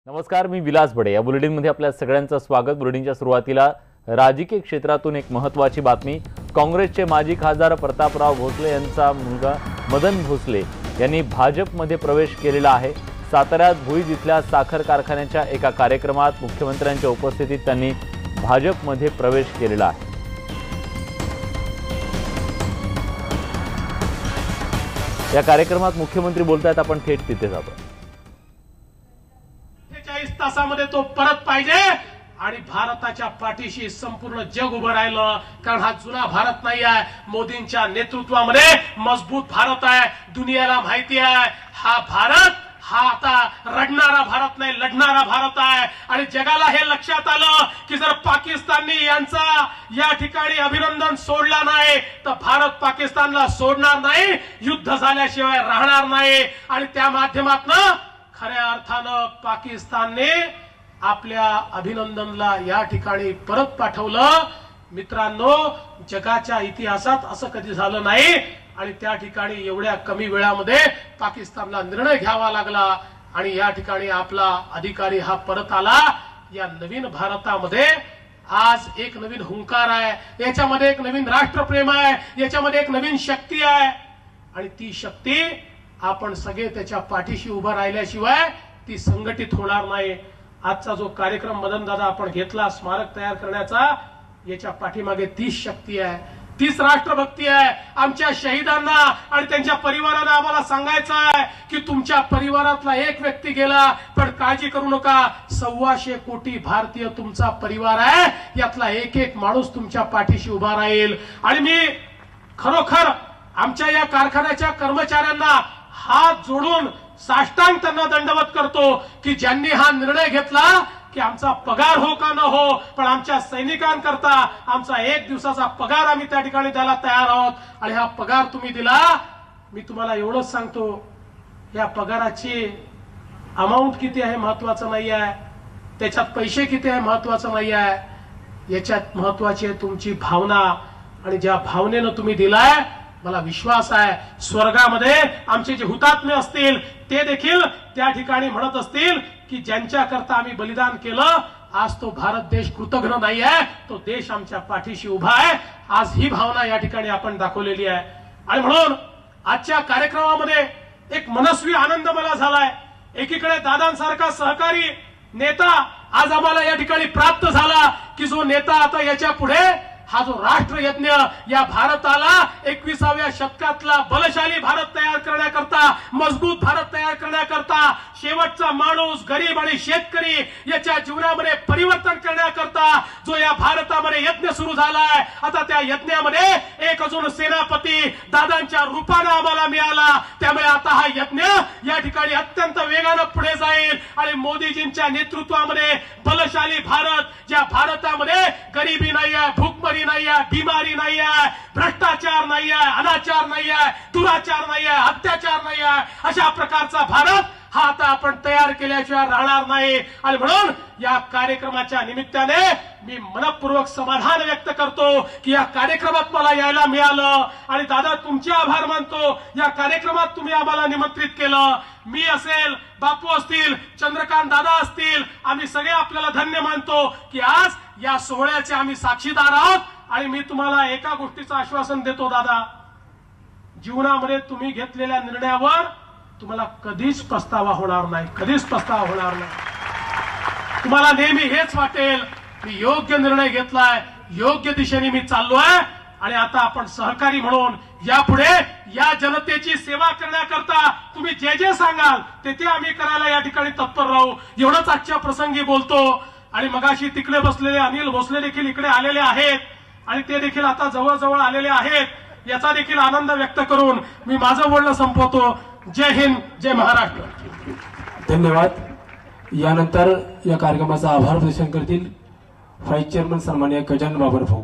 नमस्कार, मी विलास बडे। या बुलेटिनमध्ये आपल्या सगळ्यांचं स्वागत। बुलेटिनच्या सुरुवातीला राजकीय क्षेत्रातून एक महत्त्वाची बातमी। काँग्रेसचे माजी खासदार प्रतापराव भोसले यांचा मुलगा मदन भोसले यांनी भाजपमध्ये प्रवेश केलेला आहे। साताऱ्यात भुईज इथल्या साखर कारखान्याच्या एका कार्यक्रमात मुख्यमंत्र्यांच्या उपस्थितीत त्यांनी भाजपमध्ये प्रवेश केलेला आहे। या कार्यक्रमात मुख्यमंत्री बोलतायत, आपण थेट तिथे जातो। 40 तासामध्ये तो परत पाहिजे आणि भारताच्या पाठीशी संपूर्ण जग उभं राहिलं, कारण हा जुना भारत नाही आहे। मोदींच्या नेतृत्वामध्ये मजबूत भारत आहे। दुनियाला माहिती आहे हा भारत हा आता रडणारा भारत नाही, लढणारा भारत आहे। आणि जगाला हे लक्षात आलं की जर पाकिस्तानने यांचा या ठिकाणी अभिनंदन सोडला नाही तर भारत पाकिस्तानला सोडणार नाही, युद्ध झाल्याशिवाय राहणार नाही। आणि त्या माध्यमातून खऱ्या अर्थानं पाकिस्तानने आपल्या अभिनंदनला या ठिकाणी परत पाठवलं। मित्रांनो, जगाच्या इतिहासात असं कधी झालं नाही आणि त्या ठिकाणी एवढ्या कमी वेळामध्ये पाकिस्तानला निर्णय घ्यावा लागला आणि या ठिकाणी आपला अधिकारी हा परत आला। या नवीन भारतामध्ये आज एक नवीन हुंकार आहे, याच्यामध्ये एक नवीन राष्ट्रप्रेम आहे, याच्यामध्ये एक नवीन शक्ती आहे आणि ती शक्ती आपण सगळे त्याच्या पाठीशी उभा राहिल्याशिवाय ती संघटित होणार नाही। आजचा जो कार्यक्रम मदन दादा आपण घेतला स्मारक तयार करण्याचा, याच्या पाठीमागे तीच शक्ती आहे, तीच राष्ट्रभक्ती आहे। आमच्या शहीदांना आणि त्यांच्या परिवारांना आम्हाला सांगायचं आहे की तुमच्या परिवारातला एक व्यक्ती गेला पण काळजी करू नका, 125 कोटी भारतीय तुमचा परिवार आहे, यातला एक एक माणूस तुमच्या पाठीशी उभा राहील। आणि मी खरोखर आमच्या या कारखान्याच्या कर्मचाऱ्यांना हात जोडून साष्टांग त्यांना दंडवत करतो की ज्यांनी हा निर्णय घेतला की आमचा पगार हो का न हो, पण आमच्या सैनिकांकरता आमचा 1 दिवसाचा पगार आम्ही त्या ठिकाणी द्यायला तयार आहोत। आणि हा पगार तुम्ही दिला, मी तुम्हाला एवढंच सांगतो, या पगाराची अमाऊंट किती आहे महत्वाचं नाही आहे, त्याच्यात पैसे किती आहे महत्वाचं नाही आहे, याच्यात महत्वाची आहे तुमची भावना। आणि ज्या भावनेनं तुम्ही दिलाय, मला विश्वास आहे स्वर्गामध्ये आमचे जे हुतात्मे असतील ते देखील त्या ठिकाणी म्हणत असतील की ज्यांच्या करता आम्ही बलिदान केलं, आज तो भारत देश कृतज्ञ नाही आहे, तो देश आमच्या पाठीशी उभा आहे। आज ही भावना या ठिकाणी आपण दाखवलेली आहे। आणि म्हणून आजच्या कार्यक्रमामध्ये एक मनस्वी आनंद मला झालाय। एकीकडे दादांसारखा सहकारी नेता आज आम्हाला या ठिकाणी प्राप्त झाला की जो नेता आता याच्या पुढे हा जो राष्ट्रयज्ञ या भारताला 21व्या शतकातला बलशाली भारत तयार करण्याकरता, मजबूत भारत तयार करण्याकरता, शेवटचा माणूस, गरीब आणि शेतकरी याच्या जीवनामध्ये परिवर्तन करण्याकरता जो या भारतामध्ये यज्ञ सुरू झालाय, आता त्या यज्ञामध्ये एक अजून सेनापती दादांच्या रूपाने आम्हाला मिळाला। त्यामुळे आता हा यज्ञ या ठिकाणी अत्यंत वेगाने पुढे जाईल आणि मोदीजींच्या नेतृत्वामध्ये बलशाली भारत, ज्या भारतामध्ये गरिबी नाही आहे, भूकमरी नाही आहे, बिमारी नाही आहे, भ्रष्टाचार नाही आहे, अनाचार नाही आहे, दुराचार नाही आहे, अत्याचार नाही आहे, अशा प्रकारचा भारत हा आता आपण तयार केल्याशिवाय राहणार नाही। आणि म्हणून या कार्यक्रमाच्या निमित्ताने मी मनपूर्वक समाधान व्यक्त करतो की या कार्यक्रमात मला यायला मिळालं। आणि दादा, तुमचे आभार मानतो, या कार्यक्रमात तुम्ही आम्हाला निमंत्रित केलं। मी असेल, बापू असतील, चंद्रकांत दादा असतील, आम्ही सगळे आपल्याला धन्य मानतो की आज या सोहळ्याचे आम्ही साक्षीदार आहोत। आणि मी तुम्हाला एका गोष्टीचं आश्वासन देतो दादा, जीवनामध्ये तुम्ही घेतलेल्या निर्णयावर तुम्हाला कधीच पस्तावा होणार नाही, कधीच पस्तावा होणार नाही। तुम्हाला नेहमी हेच वाटेल मी योग्य निर्णय घेतलाय, योग्य दिशेने मी चाललोय आणि आता आपण सहकारी म्हणून यापुढे या जनतेची सेवा करण्याकरता तुम्ही जे जे सांगाल ते आम्ही करायला या ठिकाणी तत्पर राहू, एवढंच आजच्या प्रसंगी बोलतो। आणि मगाशी तिकडे बसलेले अनिल भोसले देखील इकडे आलेले आहेत आणि ते देखील आता जवळजवळ आलेले आहेत, याचा देखील आनंद व्यक्त करून मी माझं बोलणं संपवतो। जय हिंद, जय महाराष्ट्र। धन्यवाद। यानंतर या कार्यक्रमाचा आभार प्रदर्शन करतील व्हाईस चेअरमन सन्माननीय गजानन बाबर भाऊ।